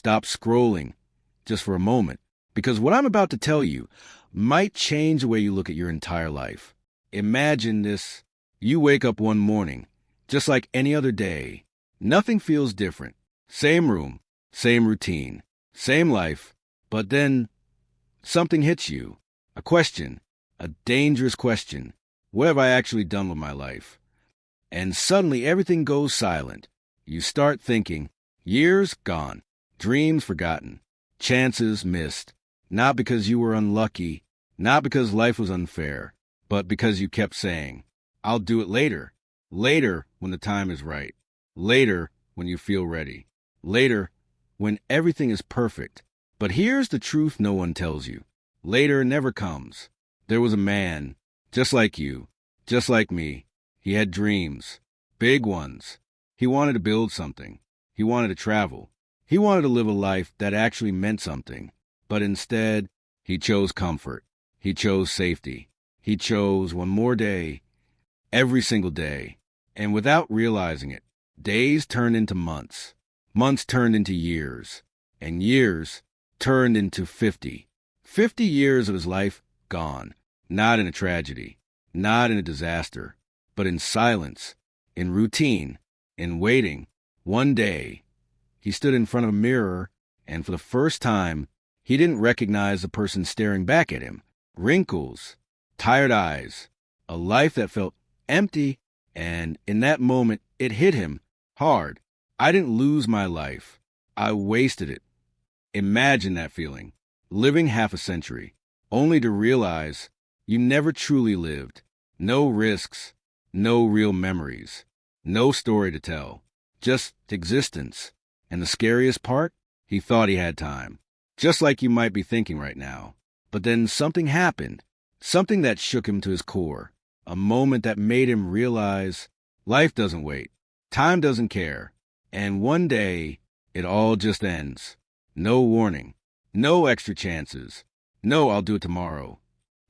Stop scrolling just for a moment, because what I'm about to tell you might change the way you look at your entire life. Imagine this. You wake up one morning, just like any other day. Nothing feels different. Same room, same routine, same life. But then something hits you. A question, a dangerous question. What have I actually done with my life? And suddenly everything goes silent. You start thinking, years gone, dreams forgotten, chances missed. Not because you were unlucky, not because life was unfair, but because you kept saying, I'll do it later. Later when the time is right. Later when you feel ready. Later when everything is perfect. But here's the truth no one tells you. Later never comes. There was a man, just like you, just like me. He had dreams, big ones. He wanted to build something. He wanted to travel. He wanted to live a life that actually meant something. But instead, he chose comfort. He chose safety. He chose one more day, every single day. And without realizing it, days turned into months. Months turned into years. And years turned into 50. 50 years of his life gone. Not in a tragedy. Not in a disaster. But in silence. In routine. In waiting. One day, he stood in front of a mirror, and for the first time, he didn't recognize the person staring back at him. Wrinkles, tired eyes, a life that felt empty, and in that moment, it hit him hard. I didn't lose my life. I wasted it. Imagine that feeling, living half a century, only to realize you never truly lived. No risks, no real memories, no story to tell, just existence. And the scariest part? He thought he had time. Just like you might be thinking right now. But then something happened. Something that shook him to his core. A moment that made him realize life doesn't wait. Time doesn't care. And one day, it all just ends. No warning. No extra chances. No, I'll do it tomorrow.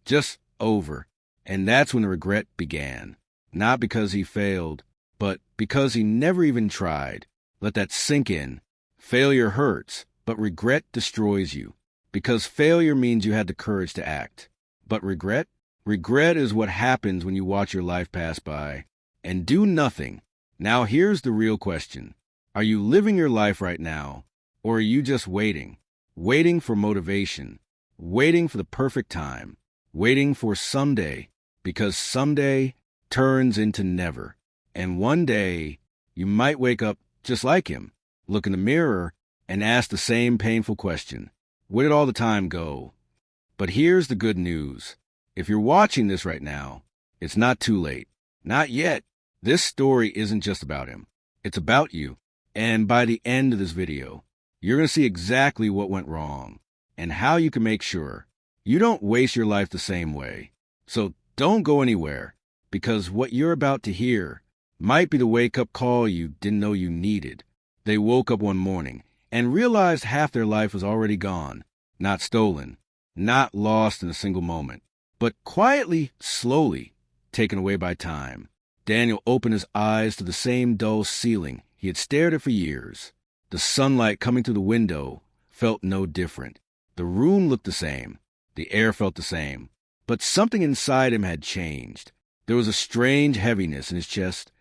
Just over. And that's when the regret began. Not because he failed, but because he never even tried. Let that sink in. Failure hurts. But regret destroys you, because failure means you had the courage to act. But regret? Regret is what happens when you watch your life pass by and do nothing. Now here's the real question. Are you living your life right now, or are you just waiting? Waiting for motivation, waiting for the perfect time, waiting for someday, because someday turns into never. And one day, you might wake up just like him, look in the mirror, and ask the same painful question. Where did all the time go? But here's the good news. If you're watching this right now, it's not too late. Not yet. This story isn't just about him. It's about you. And by the end of this video, you're going to see exactly what went wrong and how you can make sure you don't waste your life the same way. So don't go anywhere, because what you're about to hear might be the wake-up call you didn't know you needed. They woke up one morning and realized half their life was already gone, not stolen, not lost in a single moment, but quietly, slowly, taken away by time. Daniel opened his eyes to the same dull ceiling he had stared at for years. The sunlight coming through the window felt no different. The room looked the same. The air felt the same. But something inside him had changed. There was a strange heaviness in his chest,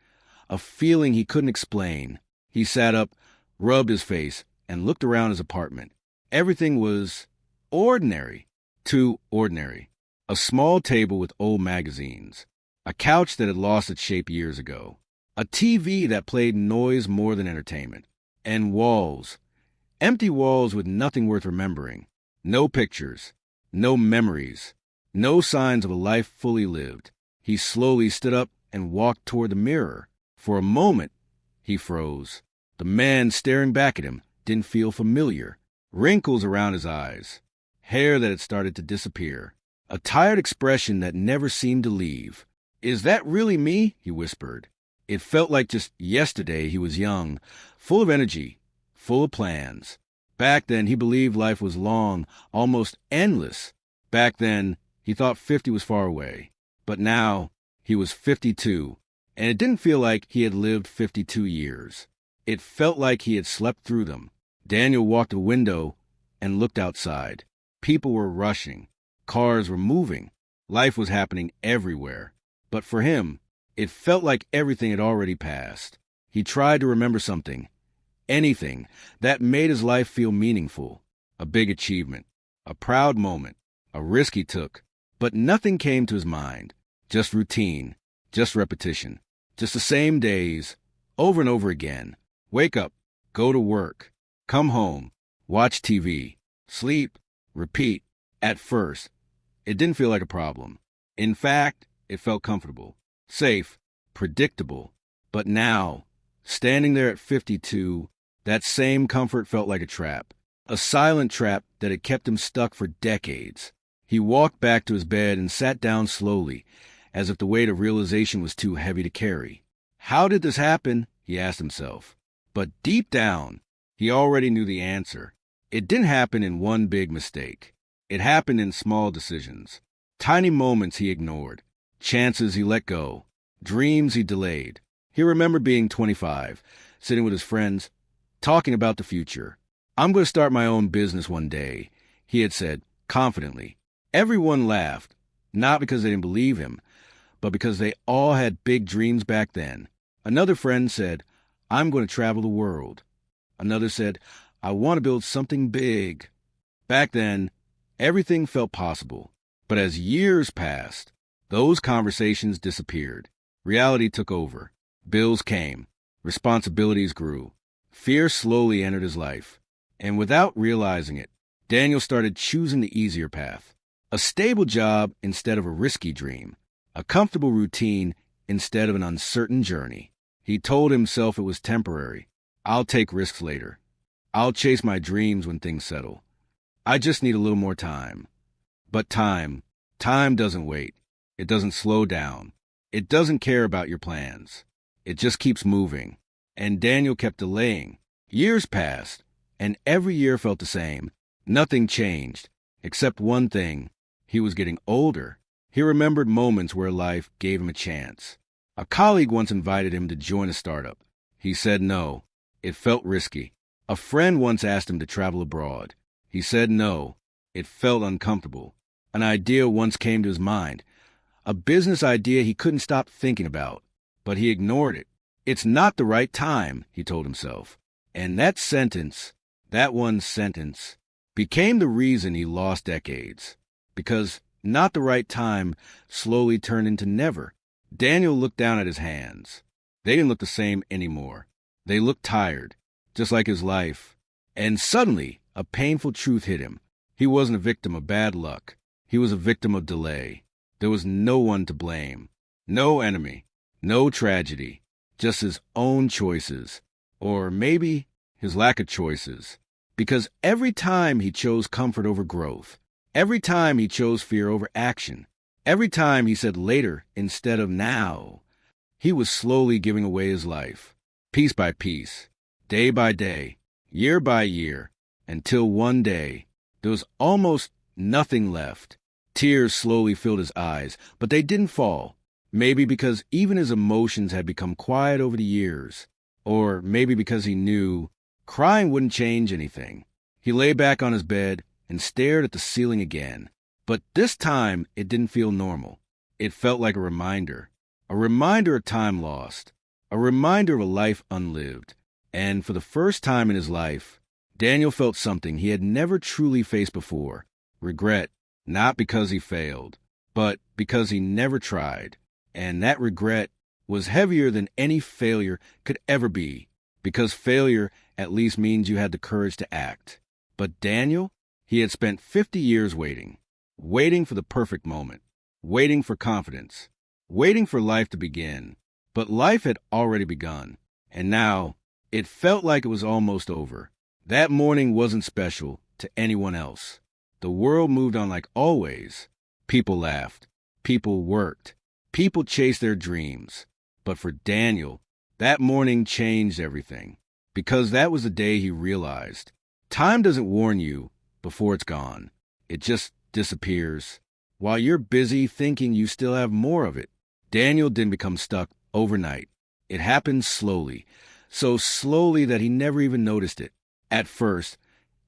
a feeling he couldn't explain. He sat up, rubbed his face, and looked around his apartment. Everything was ordinary, too ordinary. A small table with old magazines, a couch that had lost its shape years ago, a TV that played noise more than entertainment, and walls, empty walls with nothing worth remembering, no pictures, no memories, no signs of a life fully lived. He slowly stood up and walked toward the mirror. For a moment, he froze. The man staring back at him didn't feel familiar. Wrinkles around his eyes, hair that had started to disappear, a tired expression that never seemed to leave. "Is that really me?" he whispered. It felt like just yesterday he was young, full of energy, full of plans. Back then, he believed life was long, almost endless. Back then, he thought 50 was far away. But now, he was 52, and it didn't feel like he had lived 52 years. It felt like he had slept through them. Daniel walked to the window and looked outside. People were rushing. Cars were moving. Life was happening everywhere. But for him, it felt like everything had already passed. He tried to remember something, anything, that made his life feel meaningful. A big achievement, a proud moment, a risk he took. But nothing came to his mind. Just routine, just repetition, just the same days, over and over again. Wake up, go to work, come home, watch TV, sleep, repeat. At first, it didn't feel like a problem. In fact, it felt comfortable, safe, predictable. But now, standing there at 52, that same comfort felt like a trap. A silent trap that had kept him stuck for decades. He walked back to his bed and sat down slowly, as if the weight of realization was too heavy to carry. How did this happen? He asked himself. But deep down, he already knew the answer. It didn't happen in one big mistake. It happened in small decisions. Tiny moments he ignored. Chances he let go. Dreams he delayed. He remembered being 25, sitting with his friends, talking about the future. "I'm going to start my own business one day," he had said, confidently. Everyone laughed, not because they didn't believe him, but because they all had big dreams back then. Another friend said, "I'm going to travel the world." Another said, "I want to build something big." Back then, everything felt possible. But as years passed, those conversations disappeared. Reality took over. Bills came. Responsibilities grew. Fear slowly entered his life. And without realizing it, Daniel started choosing the easier path. A stable job instead of a risky dream. A comfortable routine instead of an uncertain journey. He told himself it was temporary. "I'll take risks later. I'll chase my dreams when things settle. I just need a little more time." But time doesn't wait. It doesn't slow down. It doesn't care about your plans. It just keeps moving. And Daniel kept delaying. Years passed, and every year felt the same. Nothing changed, except one thing. He was getting older. He remembered moments where life gave him a chance. A colleague once invited him to join a startup. He said no. It felt risky. A friend once asked him to travel abroad. He said no. It felt uncomfortable. An idea once came to his mind. A business idea he couldn't stop thinking about. But he ignored it. "It's not the right time," he told himself. And that sentence, that one sentence, became the reason he lost decades. Because not the right time slowly turned into never. Daniel looked down at his hands. They didn't look the same anymore. They looked tired, just like his life. And suddenly, a painful truth hit him. He wasn't a victim of bad luck. He was a victim of delay. There was no one to blame. No enemy. No tragedy. Just his own choices. Or maybe his lack of choices. Because every time he chose comfort over growth, every time he chose fear over action, every time he said later instead of now, he was slowly giving away his life, piece by piece, day by day, year by year, until one day there was almost nothing left. Tears slowly filled his eyes, but they didn't fall. Maybe because even his emotions had become quiet over the years. Or maybe because he knew crying wouldn't change anything. He lay back on his bed and stared at the ceiling again. But this time, it didn't feel normal. It felt like a reminder of time lost, a reminder of a life unlived. And for the first time in his life, Daniel felt something he had never truly faced before. Regret, not because he failed, but because he never tried. And that regret was heavier than any failure could ever be, because failure at least means you had the courage to act. But Daniel, he had spent 50 years waiting for the perfect moment, waiting for confidence, waiting for life to begin. But life had already begun, and now it felt like it was almost over. That morning wasn't special to anyone else. The world moved on like always. People laughed. People worked. People chased their dreams. But for Daniel, that morning changed everything. Because that was the day he realized time doesn't warn you before it's gone. It just disappears. While you're busy thinking you still have more of it, Daniel didn't become stuck overnight. It happened slowly, so slowly that he never even noticed it. At first,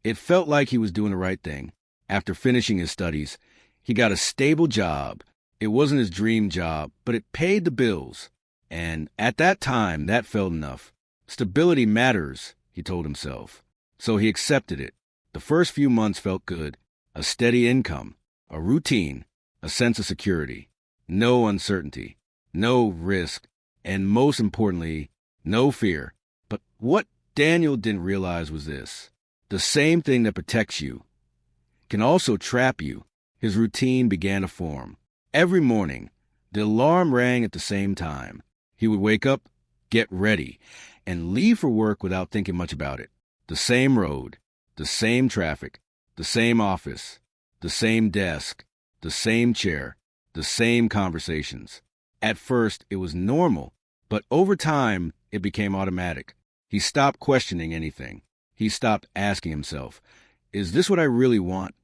it felt like he was doing the right thing. After finishing his studies, he got a stable job. It wasn't his dream job, but it paid the bills. And at that time, that felt enough. Stability matters, he told himself. So he accepted it. The first few months felt good. A steady income, a routine, a sense of security. No uncertainty, no risk, and most importantly, no fear. But what Daniel didn't realize was this. The same thing that protects you can also trap you. His routine began to form. Every morning, the alarm rang at the same time. He would wake up, get ready, and leave for work without thinking much about it. The same road, the same traffic, the same office, the same desk, the same chair, the same conversations. At first, it was normal, but over time, it became automatic. He stopped questioning anything. He stopped asking himself, is this what I really want?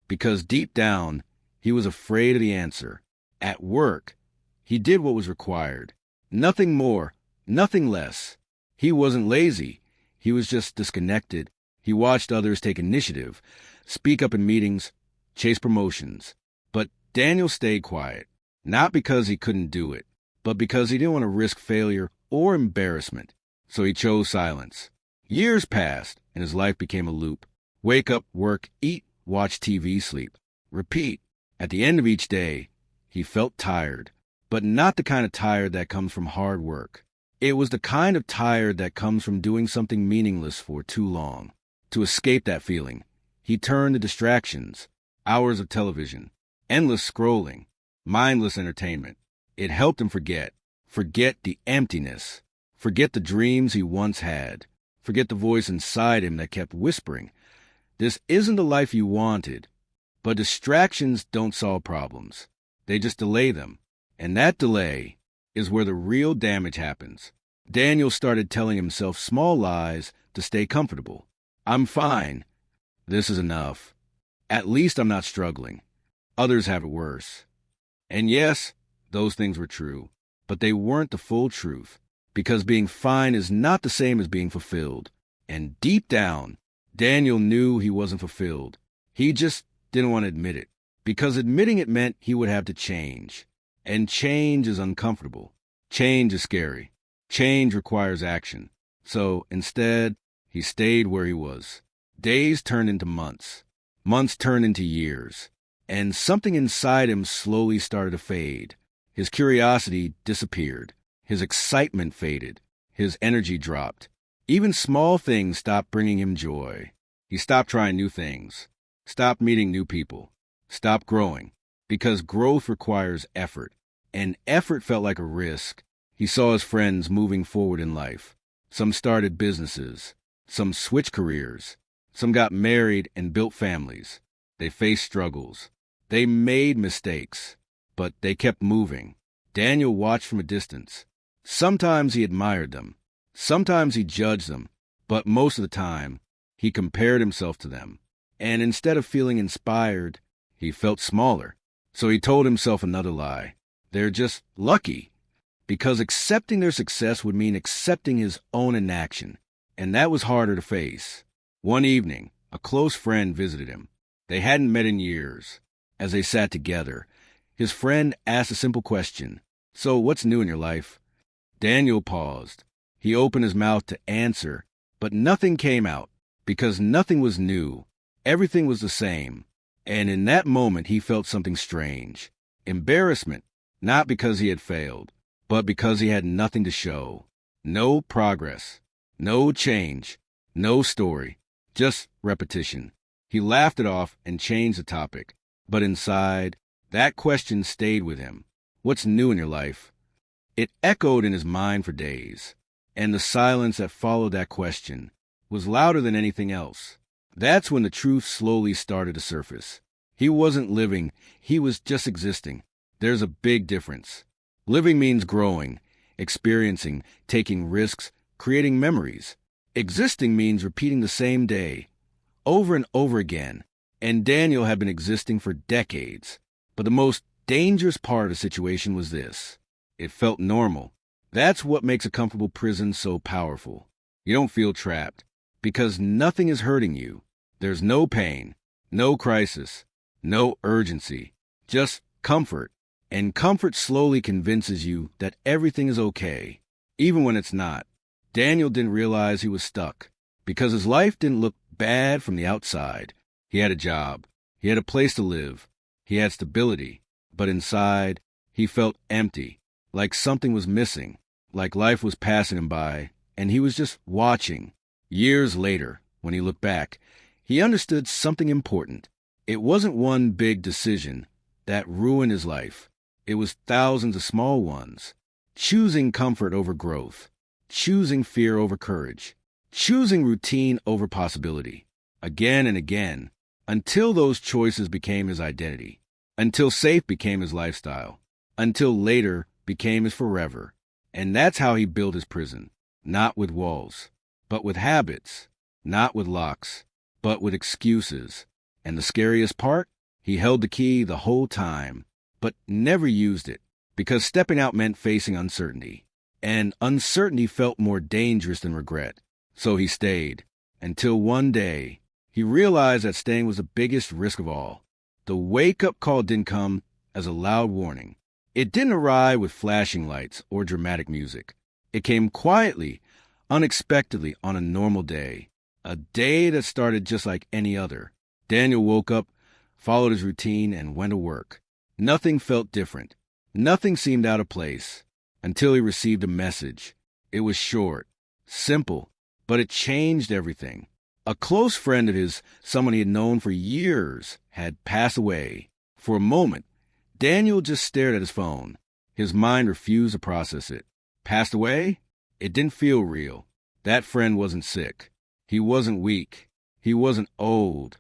Because deep down, he was afraid of the answer. At work, he did what was required. Nothing more, nothing less. He wasn't lazy. He was just disconnected. He watched others take initiative, speak up in meetings, chase promotions. But Daniel stayed quiet, not because he couldn't do it, but because he didn't want to risk failure or embarrassment. So he chose silence. Years passed, and his life became a loop. Wake up, work, eat, watch TV, sleep. Repeat. At the end of each day, he felt tired, but not the kind of tired that comes from hard work. It was the kind of tired that comes from doing something meaningless for too long. To escape that feeling, he turned to distractions, hours of television, endless scrolling, mindless entertainment. It helped him forget the emptiness, forget the dreams he once had, forget the voice inside him that kept whispering, this isn't the life you wanted. But distractions don't solve problems. They just delay them. And that delay is where the real damage happens. Daniel started telling himself small lies to stay comfortable. I'm fine. This is enough. At least I'm not struggling. Others have it worse. And yes, those things were true, but they weren't the full truth, because being fine is not the same as being fulfilled. And deep down, Daniel knew he wasn't fulfilled. He just didn't want to admit it, because admitting it meant he would have to change. And change is uncomfortable. Change is scary. Change requires action. So instead, he stayed where he was. Days turned into months. Months turned into years. And something inside him slowly started to fade. His curiosity disappeared. His excitement faded. His energy dropped. Even small things stopped bringing him joy. He stopped trying new things. Stop meeting new people. Stop growing. Because growth requires effort. And effort felt like a risk. He saw his friends moving forward in life. Some started businesses. Some switched careers. Some got married and built families. They faced struggles. They made mistakes. But they kept moving. Daniel watched from a distance. Sometimes he admired them. Sometimes he judged them. But most of the time, he compared himself to them. And instead of feeling inspired, he felt smaller. So he told himself another lie. They're just lucky. Because accepting their success would mean accepting his own inaction. And that was harder to face. One evening, a close friend visited him. They hadn't met in years. As they sat together, his friend asked a simple question. So what's new in your life? Daniel paused. He opened his mouth to answer, but nothing came out. Because nothing was new. Everything was the same. And in that moment, he felt something strange. Embarrassment, not because he had failed, but because he had nothing to show. No progress, no change, no story, just repetition. He laughed it off and changed the topic. But inside, that question stayed with him. What's new in your life? It echoed in his mind for days. And the silence that followed that question was louder than anything else. That's when the truth slowly started to surface. He wasn't living, he was just existing. There's a big difference. Living means growing, experiencing, taking risks, creating memories. Existing means repeating the same day, over and over again. And Daniel had been existing for decades. But the most dangerous part of the situation was this. It felt normal. That's what makes a comfortable prison so powerful. You don't feel trapped. Because nothing is hurting you. There's no pain, no crisis, no urgency, just comfort. And comfort slowly convinces you that everything is okay, even when it's not. Daniel didn't realize he was stuck, because his life didn't look bad from the outside. He had a job. He had a place to live. He had stability. But inside, he felt empty, like something was missing, like life was passing him by, and he was just watching. Years later, when he looked back, he understood something important. It wasn't one big decision that ruined his life. It was thousands of small ones. Choosing comfort over growth. Choosing fear over courage. Choosing routine over possibility. Again and again, until those choices became his identity. Until safe became his lifestyle. Until later became his forever. And that's how he built his prison. Not with walls, but with habits. Not with locks, but with excuses. And the scariest part? He held the key the whole time, but never used it, because stepping out meant facing uncertainty. And uncertainty felt more dangerous than regret. So he stayed, until one day, he realized that staying was the biggest risk of all. The wake-up call didn't come as a loud warning. It didn't arrive with flashing lights or dramatic music. It came quietly, unexpectedly on a normal day. A day that started just like any other. Daniel woke up, followed his routine, and went to work. Nothing felt different. Nothing seemed out of place, until he received a message. It was short, simple, but it changed everything. A close friend of his, someone he had known for years, had passed away. For a moment, Daniel just stared at his phone. His mind refused to process it. Passed away? It didn't feel real. That friend wasn't sick. He wasn't weak. He wasn't old.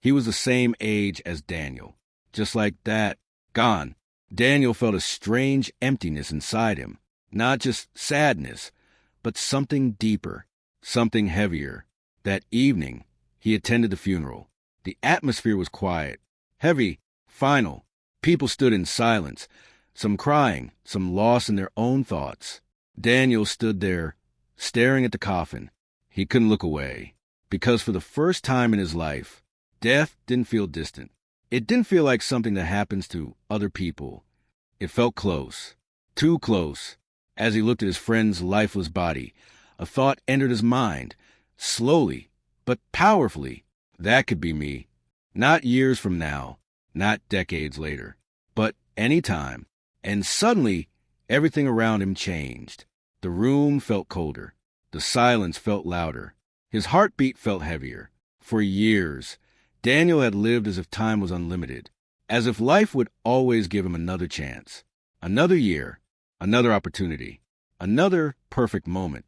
He was the same age as Daniel. Just like that, gone. Daniel felt a strange emptiness inside him. Not just sadness, but something deeper, something heavier. That evening, he attended the funeral. The atmosphere was quiet, heavy, final. People stood in silence, some crying, some lost in their own thoughts. Daniel stood there, staring at the coffin. He couldn't look away, because for the first time in his life, death didn't feel distant. It didn't feel like something that happens to other people. It felt close, too close. As he looked at his friend's lifeless body, a thought entered his mind, slowly, but powerfully. That could be me. Not years from now, not decades later, but any time. And suddenly, everything around him changed. The room felt colder. The silence felt louder. His heartbeat felt heavier. For years, Daniel had lived as if time was unlimited, as if life would always give him another chance, another year, another opportunity, another perfect moment.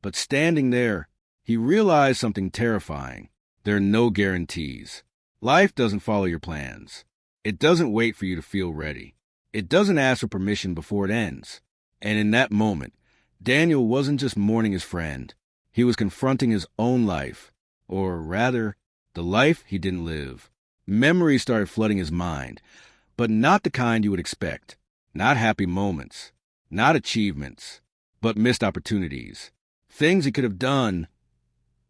But standing there, he realized something terrifying. There are no guarantees. Life doesn't follow your plans. It doesn't wait for you to feel ready. It doesn't ask for permission before it ends. And in that moment, Daniel wasn't just mourning his friend. He was confronting his own life, or rather, the life he didn't live. Memories started flooding his mind, but not the kind you would expect. Not happy moments, not achievements, but missed opportunities. Things he could have done,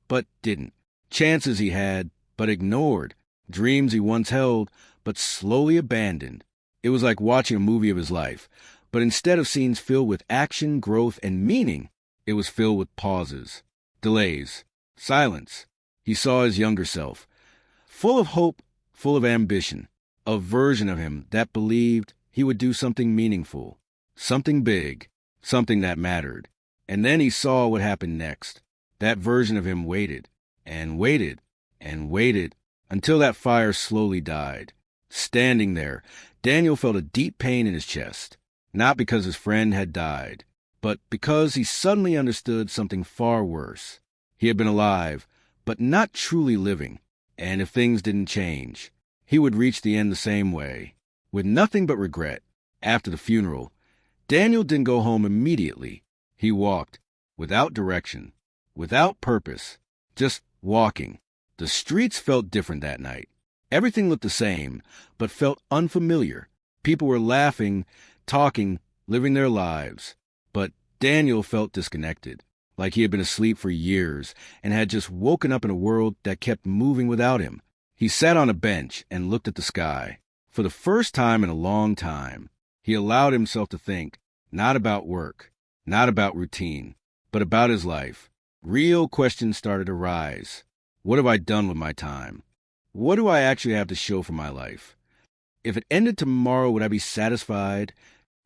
but didn't. Chances he had, but ignored. Dreams he once held, but slowly abandoned. It was like watching a movie of his life, but instead of scenes filled with action, growth, and meaning, it was filled with pauses, delays, silence. He saw his younger self, full of hope, full of ambition, a version of him that believed he would do something meaningful, something big, something that mattered. And then he saw what happened next. That version of him waited, and waited, and waited, until that fire slowly died. Standing there, Daniel felt a deep pain in his chest, not because his friend had died, but because he suddenly understood something far worse. He had been alive, but not truly living, and if things didn't change, he would reach the end the same way, with nothing but regret. After the funeral, Daniel didn't go home immediately. He walked, without direction, without purpose, just walking. The streets felt different that night. Everything looked the same, but felt unfamiliar. People were laughing, talking, living their lives. But Daniel felt disconnected. like he had been asleep for years and had just woken up in a world that kept moving without him. He sat on a bench and looked at the sky. For the first time in a long time, he allowed himself to think, not about work, not about routine, but about his life. Real questions started to rise. What have I done with my time? What do I actually have to show for my life? If it ended tomorrow, would I be satisfied?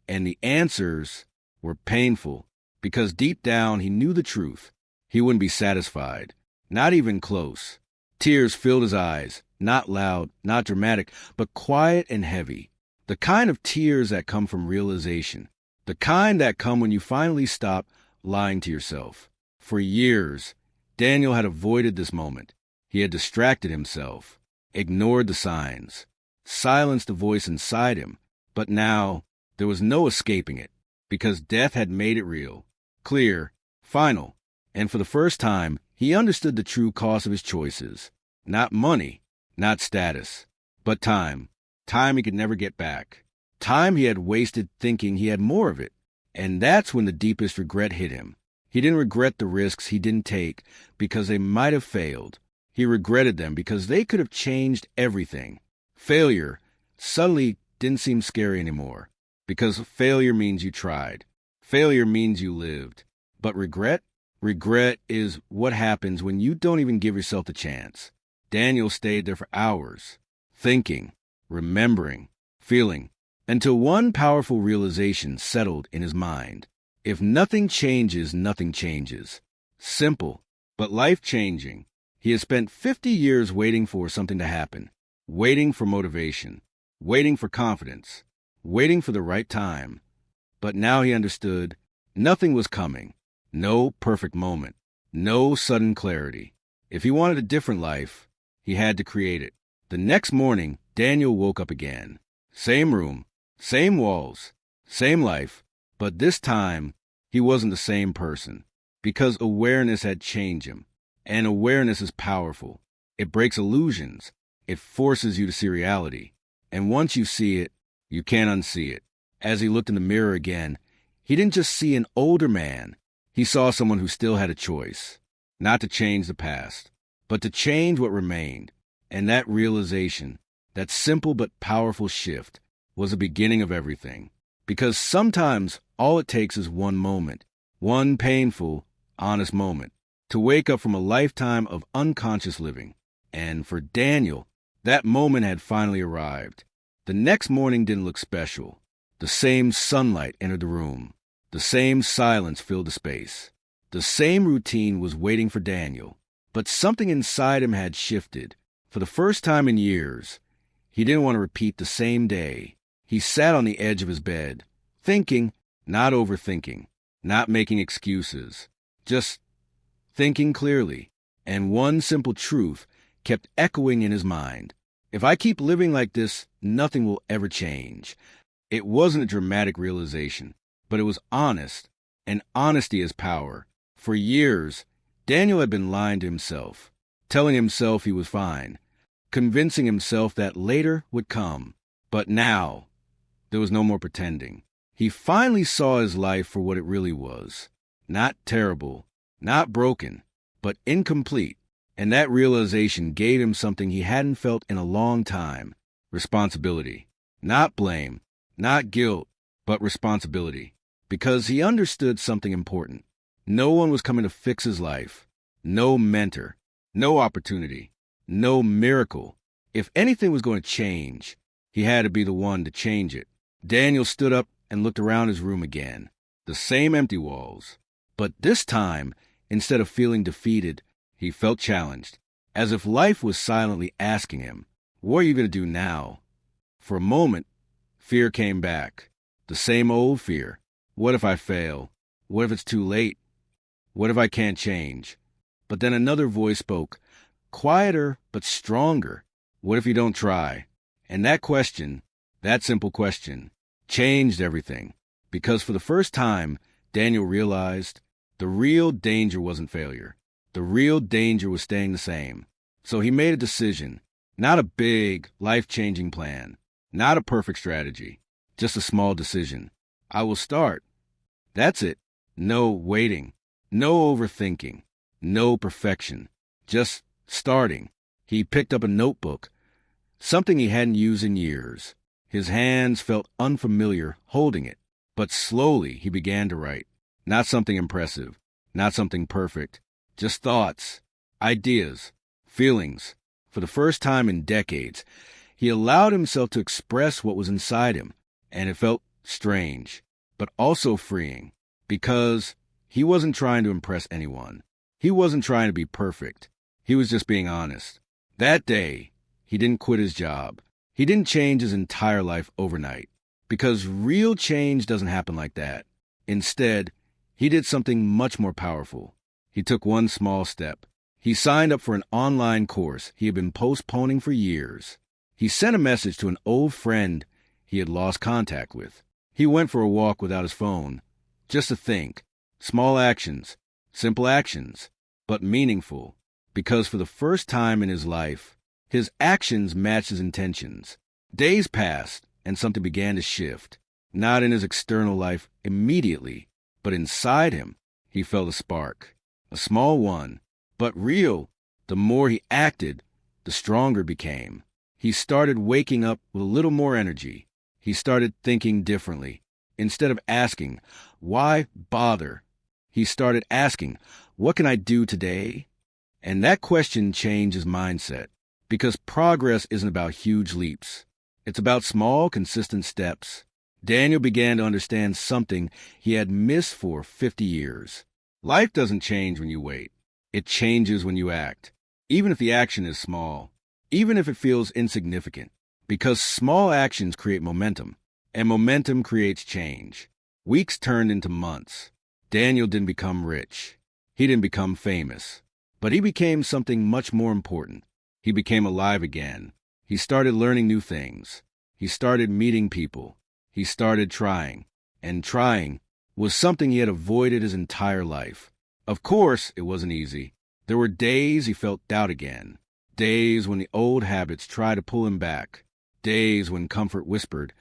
And the answers were painful, because deep down he knew the truth. He wouldn't be satisfied, not even close. Tears filled his eyes, not loud, not dramatic, but quiet and heavy. The kind of tears that come from realization. The kind that come when you finally stop lying to yourself. For years, Daniel had avoided this moment. He had distracted himself, ignored the signs, silenced the voice inside him. But now, there was no escaping it, because death had made it real, clear, final. And for the first time, he understood the true cost of his choices. Not money, not status, but time. Time he could never get back. Time he had wasted thinking he had more of it. And that's when the deepest regret hit him. He didn't regret the risks he didn't take because they might have failed. He regretted them because they could have changed everything. Failure suddenly didn't seem scary anymore, because failure means you tried. Failure means you lived. But regret? Regret is what happens when you don't even give yourself the chance. Daniel stayed there for hours, thinking, remembering, feeling, until one powerful realization settled in his mind. If nothing changes, nothing changes. Simple, but life-changing. He has spent 50 years waiting for something to happen, waiting for motivation, waiting for confidence, waiting for the right time. But now he understood nothing was coming. No perfect moment, no sudden clarity. If he wanted a different life, he had to create it. The next morning, Daniel woke up again. Same room, same walls, same life, but this time, he wasn't the same person, because awareness had changed him. And awareness is powerful. It breaks illusions. It forces you to see reality. And once you see it, you can't unsee it. As he looked in the mirror again, he didn't just see an older man. He saw someone who still had a choice, not to change the past, but to change what remained. And that realization, that simple but powerful shift, was the beginning of everything. Because sometimes all it takes is one moment, one painful, honest moment, to wake up from a lifetime of unconscious living. And for Daniel, that moment had finally arrived. The next morning didn't look special. The same sunlight entered the room. The same silence filled the space. The same routine was waiting for Daniel. But something inside him had shifted. For the first time in years, he didn't want to repeat the same day. He sat on the edge of his bed, thinking, not overthinking, not making excuses, just thinking clearly. And one simple truth kept echoing in his mind. If I keep living like this, nothing will ever change. It wasn't a dramatic realization, but it was honest, and honesty is power. For years, Daniel had been lying to himself, telling himself he was fine, convincing himself that later would come. But now, there was no more pretending. He finally saw his life for what it really was. Not terrible, not broken, but incomplete. And that realization gave him something he hadn't felt in a long time. Responsibility. Not blame, not guilt, but responsibility. Because he understood something important. No one was coming to fix his life. No mentor. No opportunity. No miracle. If anything was going to change, he had to be the one to change it. Daniel stood up and looked around his room again. The same empty walls. But this time, instead of feeling defeated, he felt challenged, as if life was silently asking him, what are you going to do now? For a moment, fear came back. The same old fear. What if I fail? What if it's too late? What if I can't change? But then another voice spoke, quieter but stronger. What if you don't try? And that question, that simple question, changed everything. Because for the first time, Daniel realized the real danger wasn't failure. The real danger was staying the same. So he made a decision, not a big, life-changing plan, not a perfect strategy, just a small decision. I will start. That's it. No waiting. No overthinking, no perfection, just starting. He picked up a notebook, something he hadn't used in years. His hands felt unfamiliar holding it, but slowly he began to write. Not something impressive, not something perfect, just thoughts, ideas, feelings. For the first time in decades, he allowed himself to express what was inside him, and it felt strange, but also freeing, because he wasn't trying to impress anyone. He wasn't trying to be perfect. He was just being honest. That day, he didn't quit his job. He didn't change his entire life overnight, because real change doesn't happen like that. Instead, he did something much more powerful. He took one small step. He signed up for an online course he had been postponing for years. He sent a message to an old friend he had lost contact with. He went for a walk without his phone, just to think. Small actions, simple actions, but meaningful, because for the first time in his life, his actions matched his intentions. Days passed, and something began to shift, not in his external life immediately, but inside him. He felt a spark, a small one, but real. The more he acted, the stronger it became. He started waking up with a little more energy. He started thinking differently. Instead of asking, why bother? He started asking, what can I do today? And that question changed his mindset, because progress isn't about huge leaps. It's about small, consistent steps. Daniel began to understand something he had missed for 50 years. Life doesn't change when you wait. It changes when you act, even if the action is small, even if it feels insignificant, because small actions create momentum, and momentum creates change. Weeks turned into months. Daniel didn't become rich. He didn't become famous. But he became something much more important. He became alive again. He started learning new things. He started meeting people. He started trying. And trying was something he had avoided his entire life. Of course, it wasn't easy. There were days he felt doubt again. Days when the old habits tried to pull him back. Days when comfort whispered,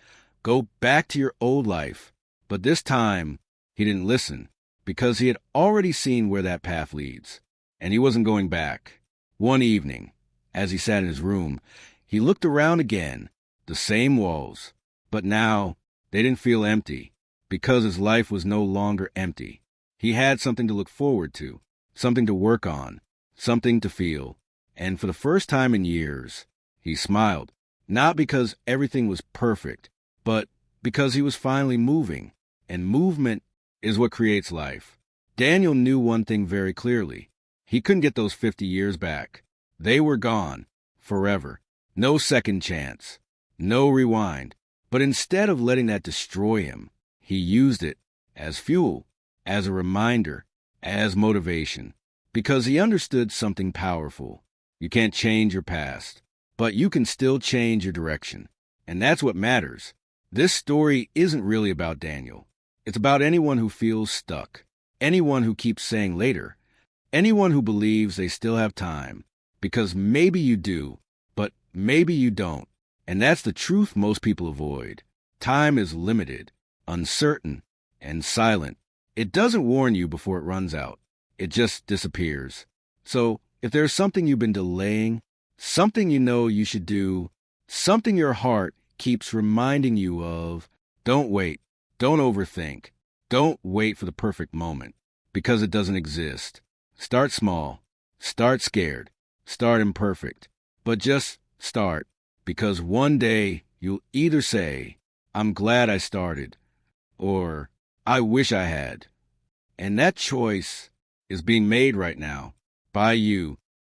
go back to your old life. But this time, he didn't listen, because he had already seen where that path leads. And he wasn't going back. One evening, as he sat in his room, he looked around again, the same walls. But now, they didn't feel empty, because his life was no longer empty. He had something to look forward to, something to work on, something to feel. And for the first time in years, he smiled, not because everything was perfect, but because he was finally moving. And movement is what creates life. Daniel knew one thing very clearly. He couldn't get those 50 years back. They were gone, forever. No second chance, no rewind. But instead of letting that destroy him, he used it as fuel, as a reminder, as motivation, because he understood something powerful. You can't change your past, but you can still change your direction. And that's what matters. This story isn't really about Daniel. It's about anyone who feels stuck, anyone who keeps saying later, anyone who believes they still have time, because maybe you do, but maybe you don't. And that's the truth most people avoid. Time is limited, uncertain, and silent. It doesn't warn you before it runs out. It just disappears. So, if there's something you've been delaying, something you know you should do, something your heart keeps reminding you of, don't wait. Don't overthink. Don't wait for the perfect moment, because it doesn't exist. Start small. Start scared. Start imperfect. But just start, because one day you'll either say, I'm glad I started, or I wish I had. And that choice is being made right now by you